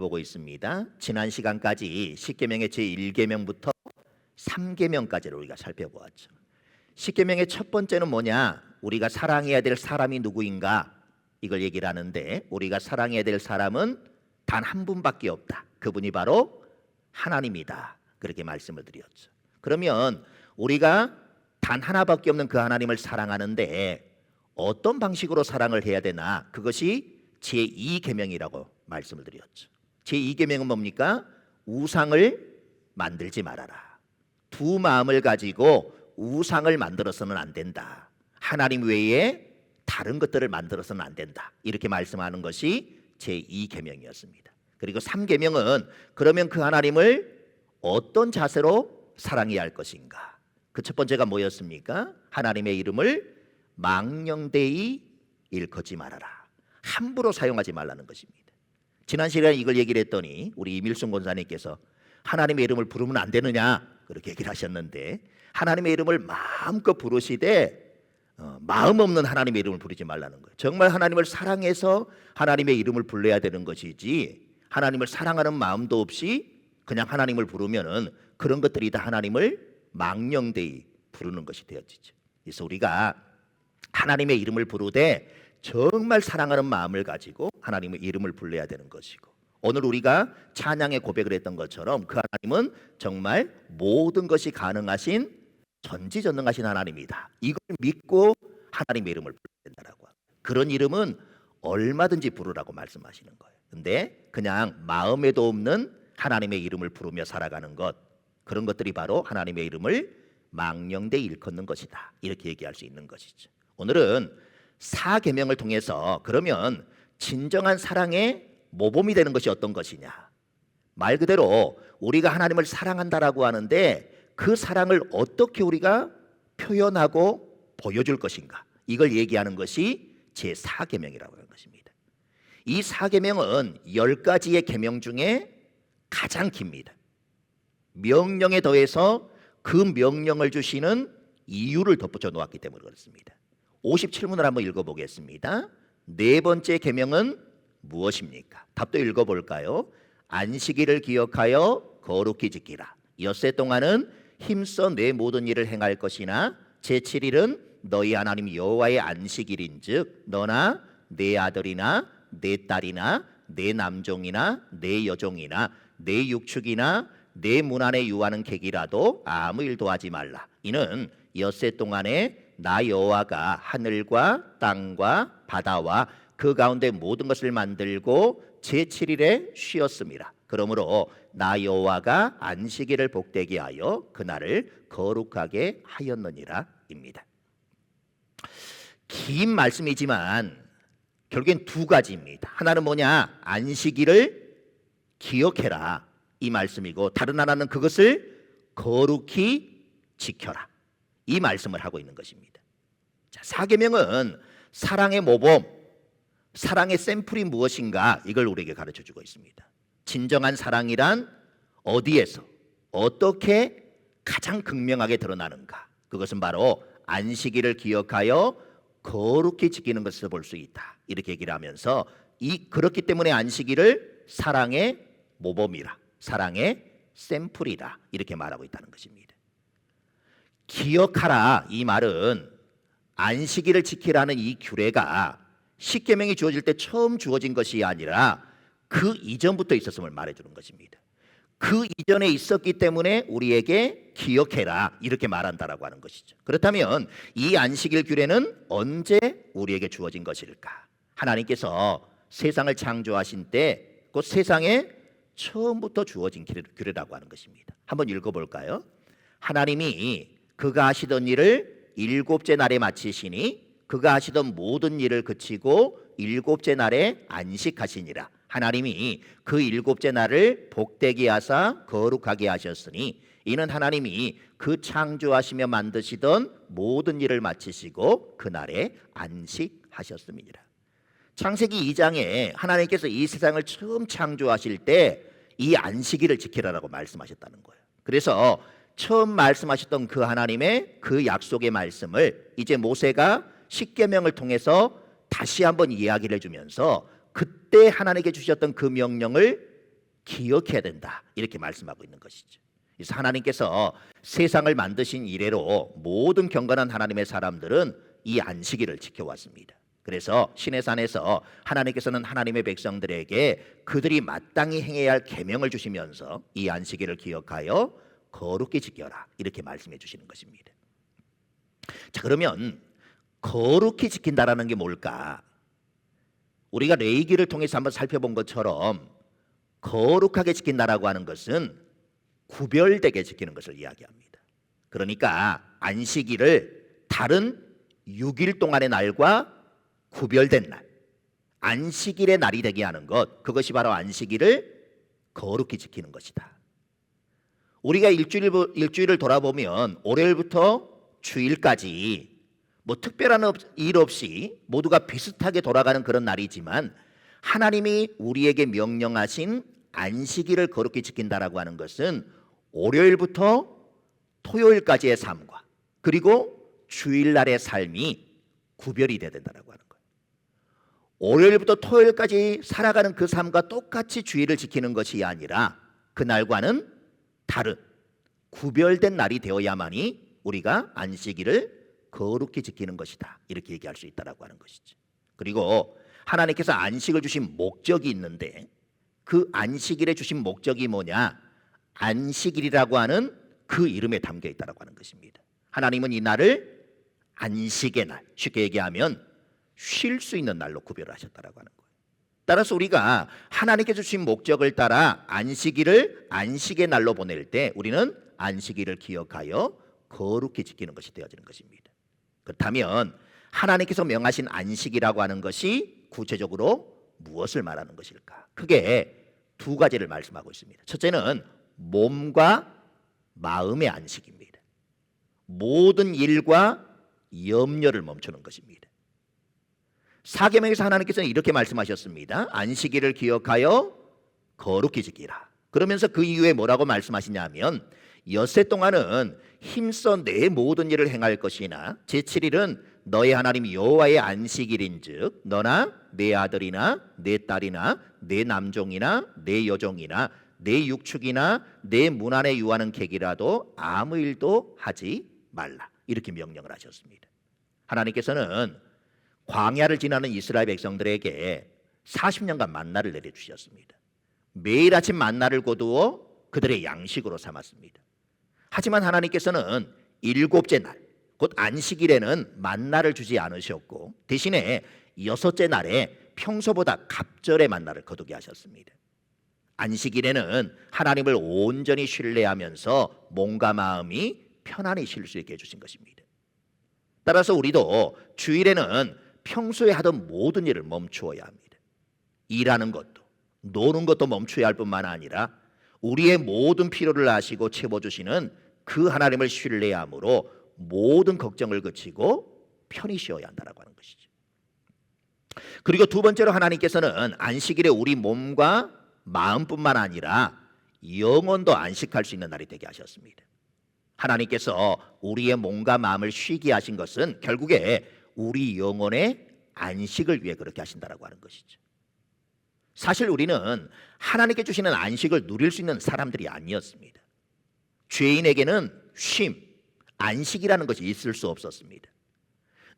보고 있습니다. 지난 시간까지 10계명의 제1계명부터 3계명까지를 우리가 살펴보았죠. 10계명의 첫 번째는 뭐냐? 우리가 사랑해야 될 사람이 누구인가? 이걸 얘기를 하는데 우리가 사랑해야 될 사람은 단 한 분밖에 없다. 그분이 바로 하나님이다. 그렇게 말씀을 드렸죠. 그러면 우리가 단 하나밖에 없는 그 하나님을 사랑하는데 어떤 방식으로 사랑을 해야 되나? 그것이 제2계명이라고 말씀을 드렸죠. 제2계명은 뭡니까? 우상을 만들지 말아라. 두 마음을 가지고 우상을 만들어서는 안 된다. 하나님 외에 다른 것들을 만들어서는 안 된다. 이렇게 말씀하는 것이 제2계명이었습니다. 그리고 3계명은 그러면 그 하나님을 어떤 자세로 사랑해야 할 것인가? 그 첫 번째가 뭐였습니까? 하나님의 이름을 망령되이 일컫지 말아라. 함부로 사용하지 말라는 것입니다. 지난 시간에 이걸 얘기를 했더니 우리 이밀순 권사님께서 하나님의 이름을 부르면 안 되느냐 그렇게 얘기를 하셨는데 하나님의 이름을 마음껏 부르시되 마음 없는 하나님의 이름을 부르지 말라는 거예요. 정말 하나님을 사랑해서 하나님의 이름을 불러야 되는 것이지 하나님을 사랑하는 마음도 없이 그냥 하나님을 부르면은 그런 것들이 다 하나님을 망령되이 부르는 것이 되어지죠. 그래서 우리가 하나님의 이름을 부르되 정말 사랑하는 마음을 가지고 하나님의 이름을 불러야 되는 것이고 오늘 우리가 찬양의 고백을 했던 것처럼 그 하나님은 정말 모든 것이 가능하신 전지전능하신 하나님이다. 이걸 믿고 하나님의 이름을 불러야 된다라고 합니다. 그런 이름은 얼마든지 부르라고 말씀하시는 거예요. 근데 그냥 마음에도 없는 하나님의 이름을 부르며 살아가는 것 그런 것들이 바로 하나님의 이름을 망령되이 일컫는 것이다. 이렇게 얘기할 수 있는 것이죠. 오늘은 4계명을 통해서 그러면 진정한 사랑의 모범이 되는 것이 어떤 것이냐? 말 그대로 우리가 하나님을 사랑한다라고 하는데 그 사랑을 어떻게 우리가 표현하고 보여줄 것인가? 이걸 얘기하는 것이 제4계명이라고 하는 것입니다. 이 4계명은 10가지의 계명 중에 가장 깁니다. 명령에 더해서 그 명령을 주시는 이유를 덧붙여 놓았기 때문에 그렇습니다. 57문을 한번 읽어보겠습니다. 네 번째 계명은 무엇입니까? 답도 읽어볼까요? 안식일을 기억하여 거룩히 지키라. 엿새 동안은 힘써 내 모든 일을 행할 것이나 제7일은 너희 하나님 여호와의 안식일인즉 너나 내 아들이나 내 딸이나 내 남종이나 내 여종이나 내 육축이나 내 문 안에 유하는 객이라도 아무 일도 하지 말라. 이는 엿새 동안에 나 여호와가 하늘과 땅과 바다와 그 가운데 모든 것을 만들고 제7일에 쉬었습니다. 그러므로 나 여호와가 안식일을 복되게 하여 그날을 거룩하게 하였느니라 입니다. 긴 말씀이지만 결국엔 두 가지입니다. 하나는 뭐냐? 안식일을 기억해라 이 말씀이고 다른 하나는 그것을 거룩히 지켜라 이 말씀을 하고 있는 것입니다. 자, 4계명은 사랑의 모범, 사랑의 샘플이 무엇인가 이걸 우리에게 가르쳐주고 있습니다. 진정한 사랑이란 어디에서 어떻게 가장 극명하게 드러나는가? 그것은 바로 안식일을 기억하여 거룩히 지키는 것을 볼 수 있다. 이렇게 얘기를 하면서 그렇기 때문에 안식일을 사랑의 모범이라, 사랑의 샘플이다 이렇게 말하고 있다는 것입니다. 기억하라 이 말은 안식일을 지키라는 이 규례가 10계명이 주어질 때 처음 주어진 것이 아니라 그 이전부터 있었음을 말해주는 것입니다. 그 이전에 있었기 때문에 우리에게 기억해라 이렇게 말한다라고 하는 것이죠. 그렇다면 이 안식일 규례는 언제 우리에게 주어진 것일까? 하나님께서 세상을 창조하신 때 그 세상에 처음부터 주어진 규례라고 하는 것입니다. 한번 읽어볼까요? 하나님이 그가 하시던 일을 일곱째 날에 마치시니 그가 하시던 모든 일을 그치고 일곱째 날에 안식하시니라. 하나님이 그 일곱째 날을 복되게 하사 거룩하게 하셨으니 이는 하나님이 그 창조하시며 만드시던 모든 일을 마치시고 그날에 안식하셨음이니라. 창세기 2장에 하나님께서 이 세상을 처음 창조하실 때 이 안식일을 지키라라고 말씀하셨다는 거예요. 그래서 처음 말씀하셨던 그 하나님의 그 약속의 말씀을 이제 모세가 10계명을 통해서 다시 한번 이야기를 해주면서 그때 하나님께 주셨던 그 명령을 기억해야 된다. 이렇게 말씀하고 있는 것이죠. 그래서 하나님께서 세상을 만드신 이래로 모든 경건한 하나님의 사람들은 이 안식일을 지켜왔습니다. 그래서 시내 산에서 하나님께서는 하나님의 백성들에게 그들이 마땅히 행해야 할 계명을 주시면서 이 안식일을 기억하여 거룩히 지켜라 이렇게 말씀해 주시는 것입니다. 자, 그러면 거룩히 지킨다라는 게 뭘까? 우리가 레위기를 통해서 한번 살펴본 것처럼 거룩하게 지킨다라고 하는 것은 구별되게 지키는 것을 이야기합니다. 그러니까 안식일을 다른 6일 동안의 날과 구별된 날, 안식일의 날이 되게 하는 것, 그것이 바로 안식일을 거룩히 지키는 것이다. 우리가 일주일을 돌아보면 월요일부터 주일까지 뭐 특별한 일 없이 모두가 비슷하게 돌아가는 그런 날이지만 하나님이 우리에게 명령하신 안식일을 거룩히 지킨다라고 하는 것은 월요일부터 토요일까지의 삶과 그리고 주일날의 삶이 구별이 돼야 된다라고 하는 거예요. 월요일부터 토요일까지 살아가는 그 삶과 똑같이 주일을 지키는 것이 아니라 그날과는 다른 구별된 날이 되어야만이 우리가 안식일을 거룩히 지키는 것이다. 이렇게 얘기할 수 있다라고 하는 것이죠. 그리고 하나님께서 안식을 주신 목적이 있는데 그 안식일에 주신 목적이 뭐냐? 안식일이라고 하는 그 이름에 담겨 있다라고 하는 것입니다. 하나님은 이 날을 안식의 날, 쉽게 얘기하면 쉴 수 있는 날로 구별하셨다라고 하는 거예요. 따라서 우리가 하나님께서 주신 목적을 따라 안식일을 안식의 날로 보낼 때 우리는 안식일을 기억하여 거룩히 지키는 것이 되어지는 것입니다. 그렇다면 하나님께서 명하신 안식이라고 하는 것이 구체적으로 무엇을 말하는 것일까? 크게 두 가지를 말씀하고 있습니다. 첫째는 몸과 마음의 안식입니다. 모든 일과 염려를 멈추는 것입니다. 사계명에서 하나님께서는 이렇게 말씀하셨습니다. 안식일을 기억하여 거룩히 지키라. 그러면서 그 이후에 뭐라고 말씀하시냐면 엿새 동안은 힘써 내 모든 일을 행할 것이나 제7일은 너의 하나님 여호와의 안식일인즉 너나 내 아들이나 내 딸이나 내 남종이나 내 여종이나 내 육축이나 내 문 안에 유하는 객이라도 아무 일도 하지 말라. 이렇게 명령을 하셨습니다. 하나님께서는 광야를 지나는 이스라엘 백성들에게 40년간 만나를 내려주셨습니다. 매일 아침 만나를 거두어 그들의 양식으로 삼았습니다. 하지만 하나님께서는 일곱째 날, 곧 안식일에는 만나를 주지 않으셨고 대신에 여섯째 날에 평소보다 갑절의 만나를 거두게 하셨습니다. 안식일에는 하나님을 온전히 신뢰하면서 몸과 마음이 편안히 쉴 수 있게 해주신 것입니다. 따라서 우리도 주일에는 평소에 하던 모든 일을 멈추어야 합니다. 일하는 것도 노는 것도 멈춰야 할 뿐만 아니라 우리의 모든 필요를 아시고 채워주시는 그 하나님을 신뢰함으로 모든 걱정을 그치고 편히 쉬어야 한다고 하는 것이죠. 그리고 두 번째로 하나님께서는 안식일에 우리 몸과 마음뿐만 아니라 영혼도 안식할 수 있는 날이 되게 하셨습니다. 하나님께서 우리의 몸과 마음을 쉬게 하신 것은 결국에 우리 영혼의 안식을 위해 그렇게 하신다고 하는 것이죠. 사실 우리는 하나님께 주시는 안식을 누릴 수 있는 사람들이 아니었습니다. 죄인에게는 쉼, 안식이라는 것이 있을 수 없었습니다.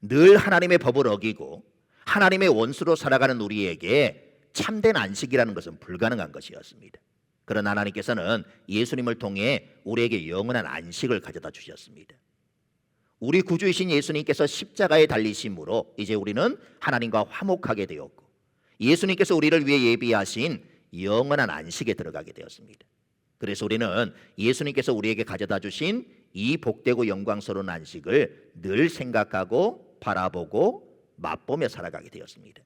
늘 하나님의 법을 어기고 하나님의 원수로 살아가는 우리에게 참된 안식이라는 것은 불가능한 것이었습니다. 그러나 하나님께서는 예수님을 통해 우리에게 영원한 안식을 가져다 주셨습니다. 우리 구주이신 예수님께서 십자가에 달리심으로 이제 우리는 하나님과 화목하게 되었고 예수님께서 우리를 위해 예비하신 영원한 안식에 들어가게 되었습니다. 그래서 우리는 예수님께서 우리에게 가져다 주신 이 복되고 영광스러운 안식을 늘 생각하고 바라보고 맛보며 살아가게 되었습니다.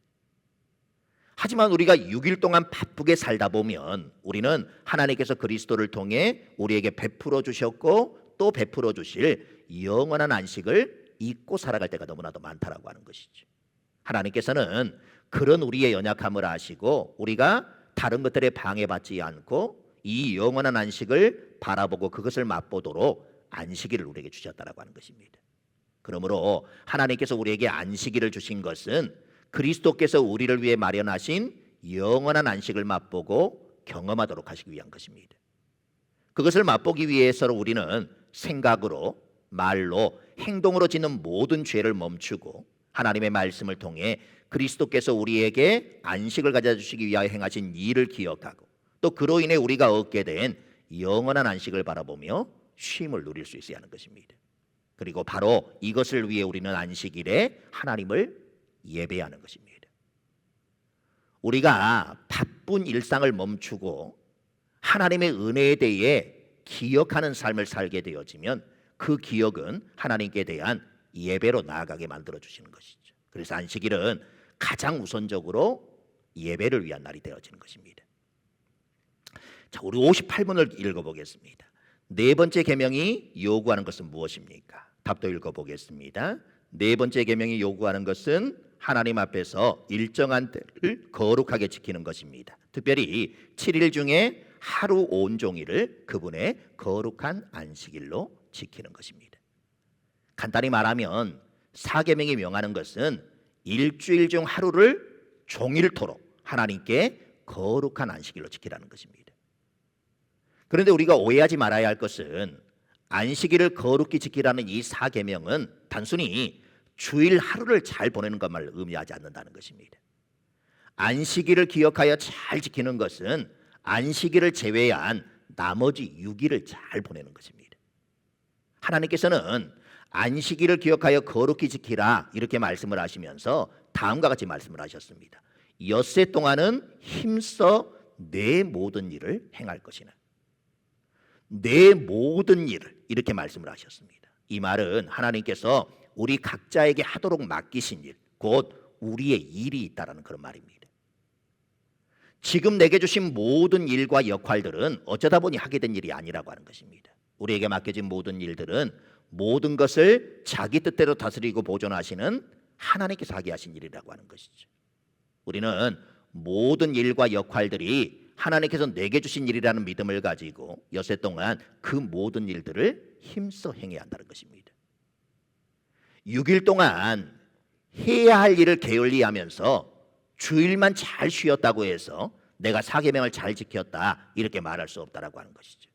하지만 우리가 6일 동안 바쁘게 살다 보면 우리는 하나님께서 그리스도를 통해 우리에게 베풀어 주셨고 또 베풀어 주실 영원한 안식을 잊고 살아갈 때가 너무나도 많다라고 하는 것이죠. 하나님께서는 그런 우리의 연약함을 아시고 우리가 다른 것들에 방해받지 않고 이 영원한 안식을 바라보고 그것을 맛보도록 안식일을 우리에게 주셨다라고 하는 것입니다. 그러므로 하나님께서 우리에게 안식일을 주신 것은 그리스도께서 우리를 위해 마련하신 영원한 안식을 맛보고 경험하도록 하시기 위한 것입니다. 그것을 맛보기 위해서 우리는 생각으로, 말로, 행동으로 짓는 모든 죄를 멈추고 하나님의 말씀을 통해 그리스도께서 우리에게 안식을 가져주시기 위하여 행하신 일을 기억하고 또 그로 인해 우리가 얻게 된 영원한 안식을 바라보며 쉼을 누릴 수 있어야 하는 것입니다. 그리고 바로 이것을 위해 우리는 안식일에 하나님을 예배하는 것입니다. 우리가 바쁜 일상을 멈추고 하나님의 은혜에 대해 기억하는 삶을 살게 되어지면 그 기억은 하나님께 대한 예배로 나아가게 만들어 주시는 것이죠. 그래서 안식일은 가장 우선적으로 예배를 위한 날이 되어지는 것입니다. 자, 우리 58문을 읽어보겠습니다. 네 번째 계명이 요구하는 것은 무엇입니까? 답도 읽어보겠습니다. 네 번째 계명이 요구하는 것은 하나님 앞에서 일정한 때를 거룩하게 지키는 것입니다. 특별히 7일 중에 하루 온종일을 그분의 거룩한 안식일로 지키는 것입니다. 간단히 말하면 사계명이 명하는 것은 일주일 중 하루를 종일토록 하나님께 거룩한 안식일로 지키라는 것입니다. 그런데 우리가 오해하지 말아야 할 것은 안식일을 거룩히 지키라는 이 사계명은 단순히 주일 하루를 잘 보내는 것만 의미하지 않는다는 것입니다. 안식일을 기억하여 잘 지키는 것은 안식일을 제외한 나머지 6일을 잘 보내는 것입니다. 하나님께서는 안식일을 기억하여 거룩히 지키라 이렇게 말씀을 하시면서 다음과 같이 말씀을 하셨습니다. 엿새 동안은 힘써 내 모든 일을 행할 것이나 내 모든 일을 이렇게 말씀을 하셨습니다. 이 말은 하나님께서 우리 각자에게 하도록 맡기신 일, 곧 우리의 일이 있다라는 그런 말입니다. 지금 내게 주신 모든 일과 역할들은 어쩌다 보니 하게 된 일이 아니라고 하는 것입니다. 우리에게 맡겨진 모든 일들은 모든 것을 자기 뜻대로 다스리고 보존하시는 하나님께서 하게 하신 일이라고 하는 것이죠. 우리는 모든 일과 역할들이 하나님께서 내게 주신 일이라는 믿음을 가지고 엿새 동안 그 모든 일들을 힘써 행해야 한다는 것입니다. 6일 동안 해야 할 일을 게을리하면서 주일만 잘 쉬었다고 해서 내가 사계명을 잘 지켰다 이렇게 말할 수 없다라고 하는 것이죠.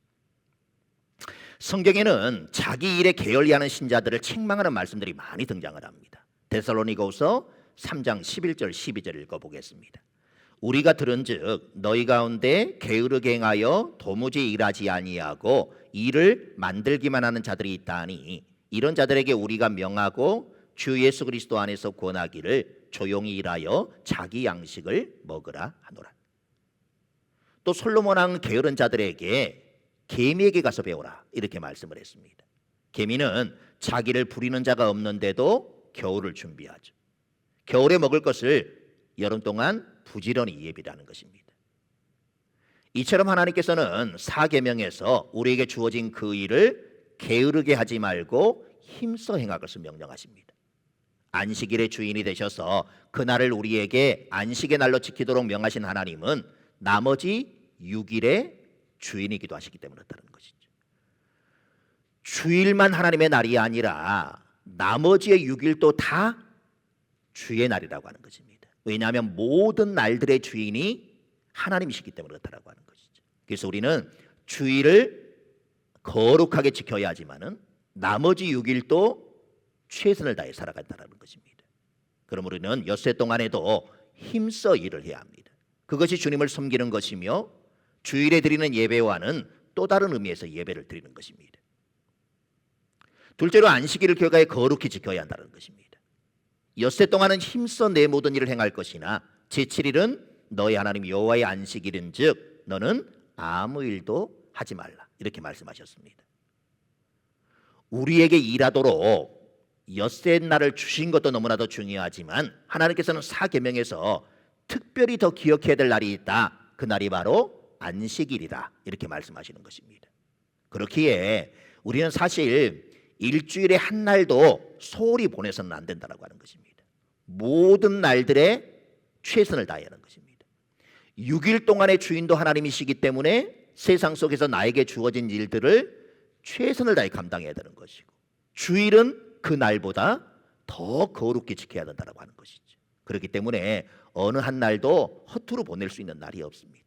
성경에는 자기 일에 게을리하는 신자들을 책망하는 말씀들이 많이 등장을 합니다. 데살로니가후서 3장 11절 12절 읽어보겠습니다. 우리가 들은즉 너희 가운데 게으르게 행하여 도무지 일하지 아니하고 일을 만들기만 하는 자들이 있다니 이런 자들에게 우리가 명하고 주 예수 그리스도 안에서 권하기를 조용히 일하여 자기 양식을 먹으라 하노라. 또 솔로몬 왕은 게으른 자들에게 개미에게 가서 배우라 이렇게 말씀을 했습니다. 개미는 자기를 부리는 자가 없는데도 겨울을 준비하죠. 겨울에 먹을 것을 여름 동안 부지런히 예비하는 것입니다. 이처럼 하나님께서는 사계명에서 우리에게 주어진 그 일을 게으르게 하지 말고 힘써 행할 것을 명령하십니다. 안식일의 주인이 되셔서 그날을 우리에게 안식의 날로 지키도록 명하신 하나님은 나머지 6일의 주인이기도 하시기 때문에 그렇다는 것이죠. 주일만 하나님의 날이 아니라 나머지의 6일도 다 주의 날이라고 하는 것입니다. 왜냐하면 모든 날들의 주인이 하나님이시기 때문에 그렇다고 하는 것이죠. 그래서 우리는 주일을 거룩하게 지켜야 하지만은 나머지 6일도 최선을 다해 살아간다는 것입니다. 그럼 우리는 엿새 동안에도 힘써 일을 해야 합니다. 그것이 주님을 섬기는 것이며 주일에 드리는 예배와는 또 다른 의미에서 예배를 드리는 것입니다. 둘째로 안식일을 기억하여 거룩히 지켜야 한다는 것입니다. 엿새 동안은 힘써 내 모든 일을 행할 것이나 제7일은 너희 하나님 여호와의 안식일인즉 너는 아무 일도 하지 말라 이렇게 말씀하셨습니다. 우리에게 일하도록 엿새 날을 주신 것도 너무나도 중요하지만 하나님께서는 사계명에서 특별히 더 기억해야 될 날이 있다. 그 날이 바로 안식일이다 이렇게 말씀하시는 것입니다. 그렇기에 우리는 사실 일주일에 한 날도 소홀히 보내서는 안 된다고 하는 것입니다. 모든 날들에 최선을 다해야 하는 것입니다. 6일 동안의 주인도 하나님이시기 때문에 세상 속에서 나에게 주어진 일들을 최선을 다해 감당해야 되는 것이고 주일은 그 날보다 더 거룩히 지켜야 된다고 하는 것이죠. 그렇기 때문에 어느 한 날도 허투루 보낼 수 있는 날이 없습니다.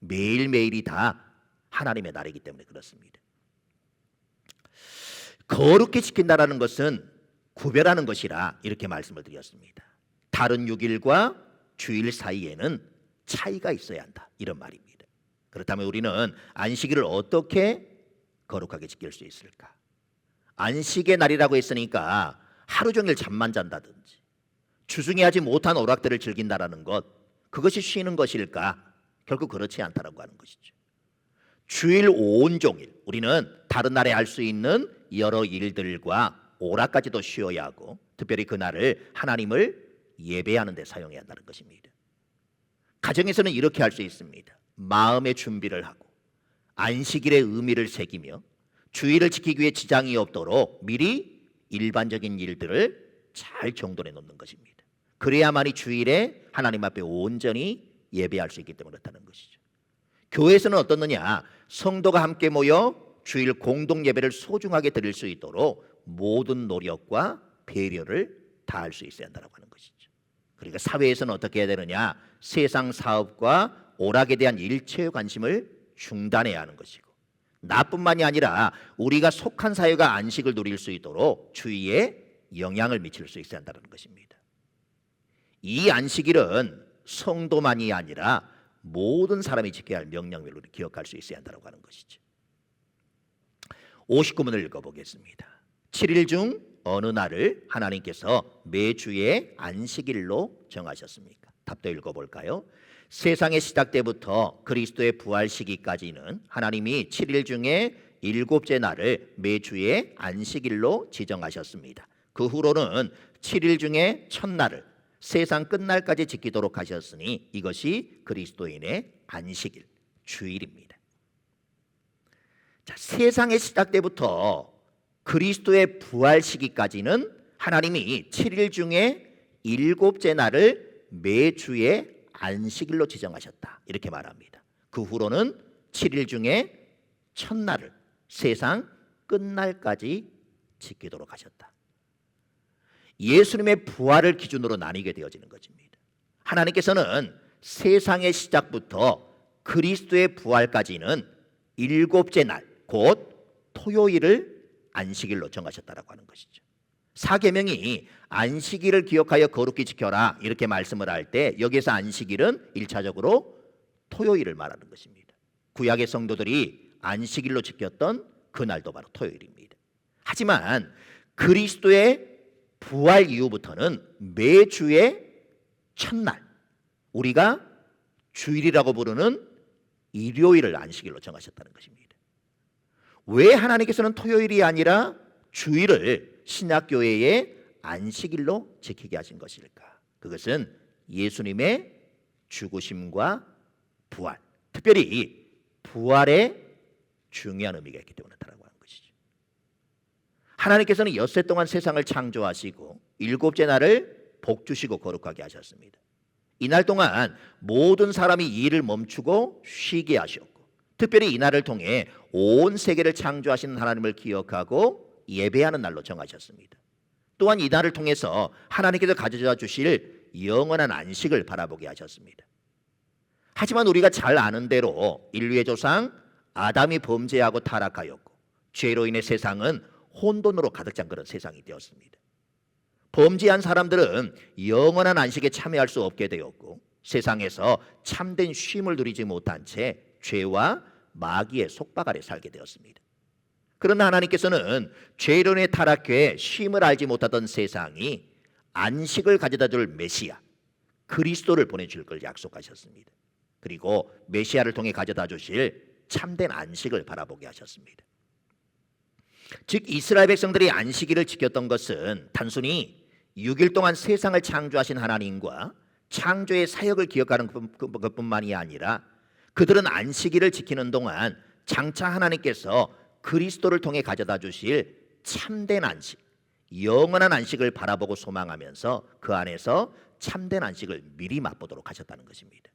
매일매일이 다 하나님의 날이기 때문에 그렇습니다. 거룩히 지킨다라는 것은 구별하는 것이라 이렇게 말씀을 드렸습니다. 다른 6일과 주일 사이에는 차이가 있어야 한다, 이런 말입니다. 그렇다면 우리는 안식일을 어떻게 거룩하게 지킬 수 있을까? 안식의 날이라고 했으니까 하루 종일 잠만 잔다든지 주중에 하지 못한 오락들을 즐긴다라는 것, 그것이 쉬는 것일까? 결국 그렇지 않다라고 하는 것이죠. 주일 온종일 우리는 다른 날에 할 수 있는 여러 일들과 오락까지도 쉬어야 하고, 특별히 그날을 하나님을 예배하는 데 사용해야 한다는 것입니다. 가정에서는 이렇게 할 수 있습니다. 마음의 준비를 하고 안식일의 의미를 새기며 주일을 지키기 위해 지장이 없도록 미리 일반적인 일들을 잘 정돈해 놓는 것입니다. 그래야만이 주일에 하나님 앞에 온전히 예배할 수 있기 때문에 그렇다는 것이죠. 교회에서는 어떻느냐? 성도가 함께 모여 주일 공동 예배를 소중하게 드릴 수 있도록 모든 노력과 배려를 다할 수 있어야 한다고 하는 것이죠. 그러니까 사회에서는 어떻게 해야 되느냐? 세상 사업과 오락에 대한 일체의 관심을 중단해야 하는 것이고, 나뿐만이 아니라 우리가 속한 사회가 안식을 누릴 수 있도록 주위에 영향을 미칠 수 있어야 한다는 것입니다. 이 안식일은 성도만이 아니라 모든 사람이 지켜야 할 명령을 기억할 수 있어야 한다고 하는 것이죠. 59문을 읽어보겠습니다. 7일 중 어느 날을 하나님께서 매주의 안식일로 정하셨습니까? 답도 읽어볼까요? 세상의 시작 때부터 그리스도의 부활 시기까지는 하나님이 7일 중에 7째 날을 매주의 안식일로 지정하셨습니다. 그 후로는 7일 중에 첫날을 세상 끝날까지 지키도록 하셨으니 이것이 그리스도인의 안식일, 주일입니다. 자, 세상의 시작 때부터 그리스도의 부활 시기까지는 하나님이 7일 중에 7째 날을 매주의 안식일로 지정하셨다, 이렇게 말합니다. 그 후로는 7일 중에 첫날을 세상 끝날까지 지키도록 하셨다. 예수님의 부활을 기준으로 나뉘게 되어지는 것입니다. 하나님께서는 세상의 시작부터 그리스도의 부활까지는 7째 날, 곧 토요일을 안식일로 정하셨다라고 하는 것이죠. 사계명이 안식일을 기억하여 거룩히 지켜라, 이렇게 말씀을 할 때 여기에서 안식일은 1차적으로 토요일을 말하는 것입니다. 구약의 성도들이 안식일로 지켰던 그날도 바로 토요일입니다. 하지만 그리스도의 부활 이후부터는 매주의 첫날, 우리가 주일이라고 부르는 일요일을 안식일로 정하셨다는 것입니다. 왜 하나님께서는 토요일이 아니라 주일을 신약교회의 안식일로 지키게 하신 것일까? 그것은 예수님의 죽으심과 부활, 특별히 부활의 중요한 의미가 있기 때문에 그렇다고 하는 것이죠. 하나님께서는 엿새 동안 세상을 창조하시고 7째 날을 복 주시고 거룩하게 하셨습니다. 이날 동안 모든 사람이 일을 멈추고 쉬게 하셨고, 특별히 이날을 통해 온 세계를 창조하신 하나님을 기억하고 예배하는 날로 정하셨습니다. 또한 이날을 통해서 하나님께서 가져다 주실 영원한 안식을 바라보게 하셨습니다. 하지만 우리가 잘 아는 대로 인류의 조상 아담이 범죄하고 타락하였고, 죄로 인해 세상은 혼돈으로 가득 찬 그런 세상이 되었습니다. 범죄한 사람들은 영원한 안식에 참여할 수 없게 되었고, 세상에서 참된 쉼을 누리지 못한 채 죄와 마귀의 속박 아래 살게 되었습니다. 그러나 하나님께서는 죄로 인해 타락해 쉼을 알지 못하던 세상이 안식을 가져다 줄 메시아 그리스도를 보내줄 걸 약속하셨습니다. 그리고 메시아를 통해 가져다 주실 참된 안식을 바라보게 하셨습니다. 즉 이스라엘 백성들이 안식일을 지켰던 것은 단순히 6일 동안 세상을 창조하신 하나님과 창조의 사역을 기억하는 것뿐만이 아니라, 그들은 안식일을 지키는 동안 장차 하나님께서 그리스도를 통해 가져다 주실 참된 안식, 영원한 안식을 바라보고 소망하면서 그 안에서 참된 안식을 미리 맛보도록 하셨다는 것입니다.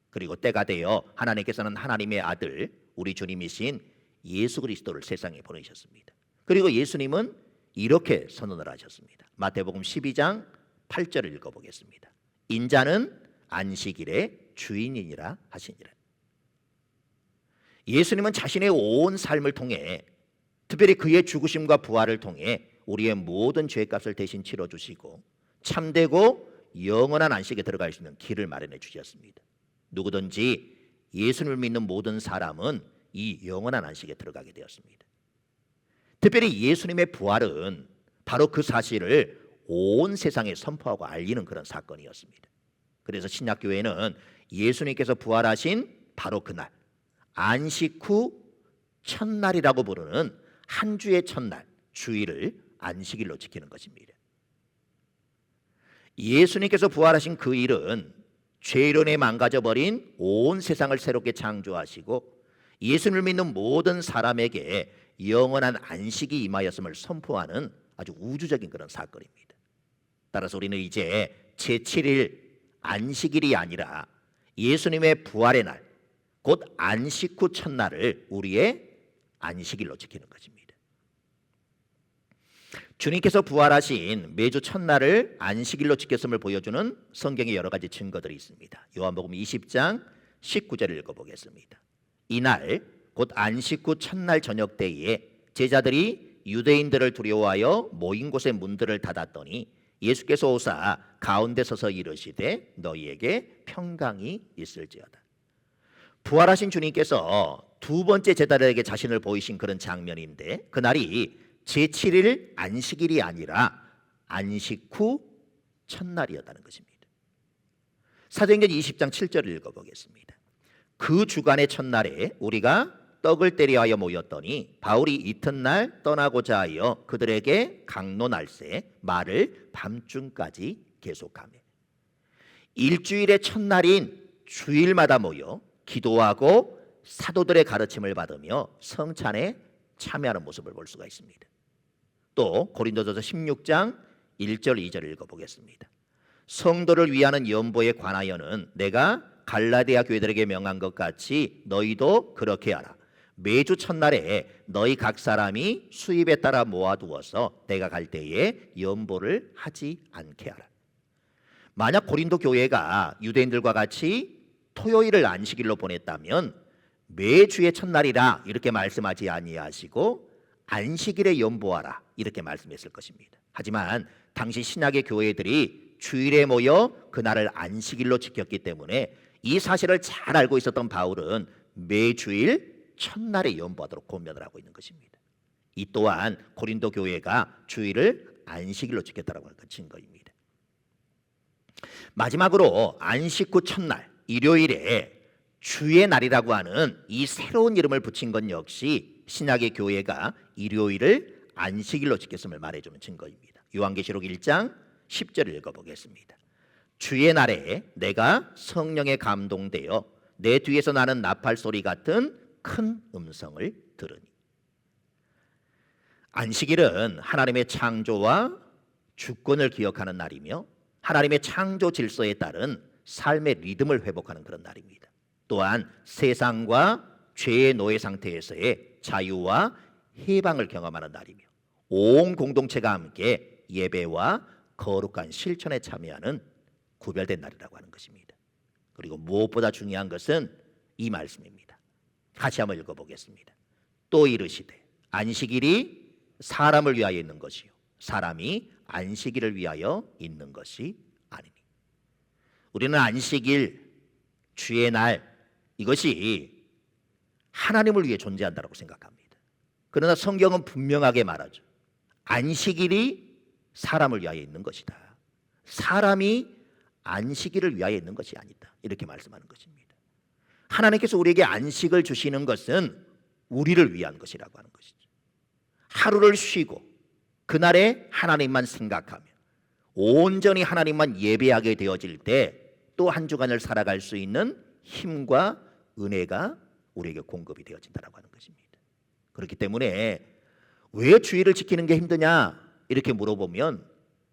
그리고 때가 되어 하나님께서는 하나님의 아들 우리 주님이신 예수 그리스도를 세상에 보내셨습니다. 그리고 예수님은 이렇게 선언을 하셨습니다. 마태복음 12장 8절을 읽어보겠습니다. 인자는 안식일의 주인이니라 하시니라. 예수님은 자신의 온 삶을 통해, 특별히 그의 죽으심과 부활을 통해 우리의 모든 죄값을 대신 치러주시고 참되고 영원한 안식에 들어갈 수 있는 길을 마련해 주셨습니다. 누구든지 예수님을 믿는 모든 사람은 이 영원한 안식에 들어가게 되었습니다. 특별히 예수님의 부활은 바로 그 사실을 온 세상에 선포하고 알리는 그런 사건이었습니다. 그래서 신약교회는 예수님께서 부활하신 바로 그날, 안식 후 첫날이라고 부르는 한 주의 첫날, 주일을 안식일로 지키는 것입니다. 예수님께서 부활하신 그 일은 죄론에 망가져버린 온 세상을 새롭게 창조하시고 예수님을 믿는 모든 사람에게 영원한 안식이 임하였음을 선포하는 아주 우주적인 그런 사건입니다. 따라서 우리는 이제 제7일 안식일이 아니라 예수님의 부활의 날, 곧 안식 후 첫날을 우리의 안식일로 지키는 것입니다. 주님께서 부활하신 매주 첫날을 안식일로 지켰음을 보여주는 성경의 여러 가지 증거들이 있습니다. 요한복음 20장 19절을 읽어보겠습니다. 이날 곧 안식 후 첫날 저녁 때에 제자들이 유대인들을 두려워하여 모인 곳의 문들을 닫았더니 예수께서 오사 가운데 서서 이르시되 너희에게 평강이 있을지어다. 부활하신 주님께서 두 번째 제자들에게 자신을 보이신 그런 장면인데, 그날이 제7일 안식일이 아니라 안식 후 첫날이었다는 것입니다. 사도행전 20장 7절을 읽어보겠습니다. 그 주간의 첫날에 우리가 떡을 때려 하여 모였더니 바울이 이튿날 떠나고자 하여 그들에게 강론할세 말을 밤중까지 계속하며, 일주일의 첫날인 주일마다 모여 기도하고 사도들의 가르침을 받으며 성찬에 참여하는 모습을 볼 수가 있습니다. 또 고린도전서 16장 1절 2절을 읽어보겠습니다. 성도를 위하는 연보에 관하여는 내가 갈라디아 교회들에게 명한 것 같이 너희도 그렇게 하라. 매주 첫날에 너희 각 사람이 수입에 따라 모아두어서 내가 갈 때에 연보를 하지 않게 하라. 만약 고린도 교회가 유대인들과 같이 토요일을 안식일로 보냈다면 매주의 첫날이라 이렇게 말씀하지 아니하시고 안식일에 연보하라 이렇게 말씀했을 것입니다. 하지만 당시 신약의 교회들이 주일에 모여 그날을 안식일로 지켰기 때문에 이 사실을 잘 알고 있었던 바울은 매주일 첫날에 연보하도록 권면을 하고 있는 것입니다. 이 또한 고린도 교회가 주일을 안식일로 지켰다라고 하는 증거입니다. 마지막으로 안식 후 첫날 일요일에 주의 날이라고 하는 이 새로운 이름을 붙인 것 역시 신약의 교회가 일요일을 안식일로 지켰음을 말해주는 증거입니다. 요한계시록 1장 10절을 읽어보겠습니다. 주의 날에 내가 성령에 감동되어 내 뒤에서 나는 나팔 소리 같은 큰 음성을 들으니. 안식일은 하나님의 창조와 주권을 기억하는 날이며 하나님의 창조 질서에 따른 삶의 리듬을 회복하는 그런 날입니다. 또한 세상과 죄의 노예 상태에서의 자유와 해방을 경험하는 날이며 온 공동체가 함께 예배와 거룩한 실천에 참여하는 구별된 날이라고 하는 것입니다. 그리고 무엇보다 중요한 것은 이 말씀입니다. 같이 한번 읽어보겠습니다. 또 이르시되 안식일이 사람을 위하여 있는 것이요 사람이 안식일을 위하여 있는 것이 아니니. 우리는 안식일, 주의 날, 이것이 하나님을 위해 존재한다고 생각합니다. 그러나 성경은 분명하게 말하죠. 안식일이 사람을 위하여 있는 것이다. 사람이 안식일을 위하여 있는 것이 아니다. 이렇게 말씀하는 것입니다. 하나님께서 우리에게 안식을 주시는 것은 우리를 위한 것이라고 하는 것이죠. 하루를 쉬고 그날에 하나님만 생각하며 온전히 하나님만 예배하게 되어질 때 또 한 주간을 살아갈 수 있는 힘과 은혜가 우리에게 공급이 되어진다고 하는 것입니다. 그렇기 때문에 왜 주일을 지키는 게 힘드냐 이렇게 물어보면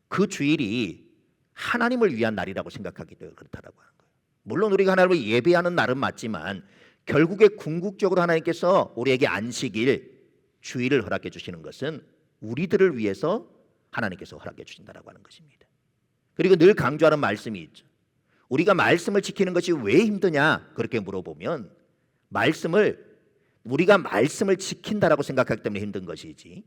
그 주일이 하나님을 위한 날이라고 생각하기 때문에 그렇다고 하는 거예요. 물론 우리가 하나님을 예배하는 날은 맞지만 결국에 궁극적으로 하나님께서 우리에게 안식일, 주일을 허락해 주시는 것은 우리들을 위해서 하나님께서 허락해 주신다고 하는 것입니다. 그리고 늘 강조하는 말씀이 있죠. 우리가 말씀을 지키는 것이 왜 힘드냐 그렇게 물어보면 말씀을 우리가 말씀을 지킨다라고 생각하기 때문에 힘든 것이지,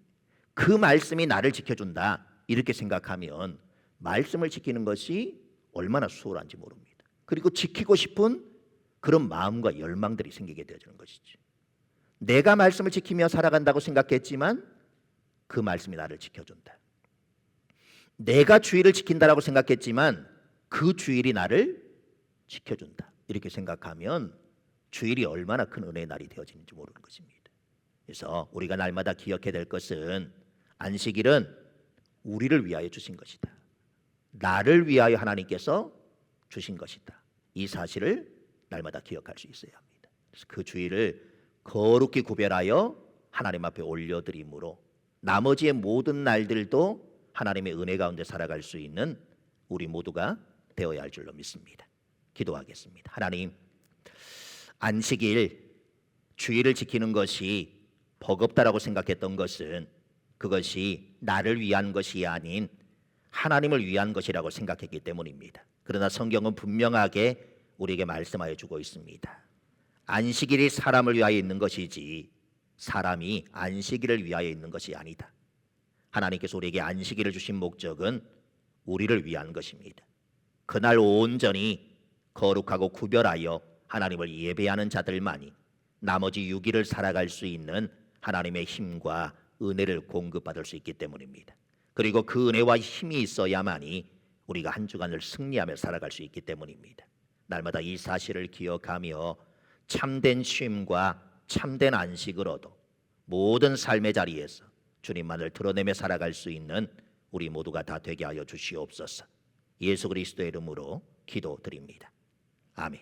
그 말씀이 나를 지켜준다 이렇게 생각하면 말씀을 지키는 것이 얼마나 수월한지 모릅니다. 그리고 지키고 싶은 그런 마음과 열망들이 생기게 되어지는 것이죠. 내가 말씀을 지키며 살아간다고 생각했지만 그 말씀이 나를 지켜준다. 내가 주의를 지킨다라고 생각했지만 그 주일이 나를 지켜준다 이렇게 생각하면 주일이 얼마나 큰 은혜의 날이 되어지는지 모르는 것입니다. 그래서 우리가 날마다 기억해야 될 것은 안식일은 우리를 위하여 주신 것이다. 나를 위하여 하나님께서 주신 것이다. 이 사실을 날마다 기억할 수 있어야 합니다. 그래서 그 주일을 거룩히 구별하여 하나님 앞에 올려드림으로 나머지의 모든 날들도 하나님의 은혜 가운데 살아갈 수 있는 우리 모두가 되어야 할 줄로 믿습니다. 기도하겠습니다. 하나님, 안식일 주일을 지키는 것이 버겁다라고 생각했던 것은 그것이 나를 위한 것이 아닌 하나님을 위한 것이라고 생각했기 때문입니다. 그러나 성경은 분명하게 우리에게 말씀하여 주고 있습니다. 안식일이 사람을 위하여 있는 것이지 사람이 안식일을 위하여 있는 것이 아니다. 하나님께서 우리에게 안식일을 주신 목적은 우리를 위한 것입니다. 그날 온전히 거룩하고 구별하여 하나님을 예배하는 자들만이 나머지 6일을 살아갈 수 있는 하나님의 힘과 은혜를 공급받을 수 있기 때문입니다. 그리고 그 은혜와 힘이 있어야만이 우리가 한 주간을 승리하며 살아갈 수 있기 때문입니다. 날마다 이 사실을 기억하며 참된 쉼과 참된 안식을 얻어 모든 삶의 자리에서 주님만을 드러내며 살아갈 수 있는 우리 모두가 다 되게 하여 주시옵소서. 예수 그리스도의 이름으로 기도드립니다. 아멘.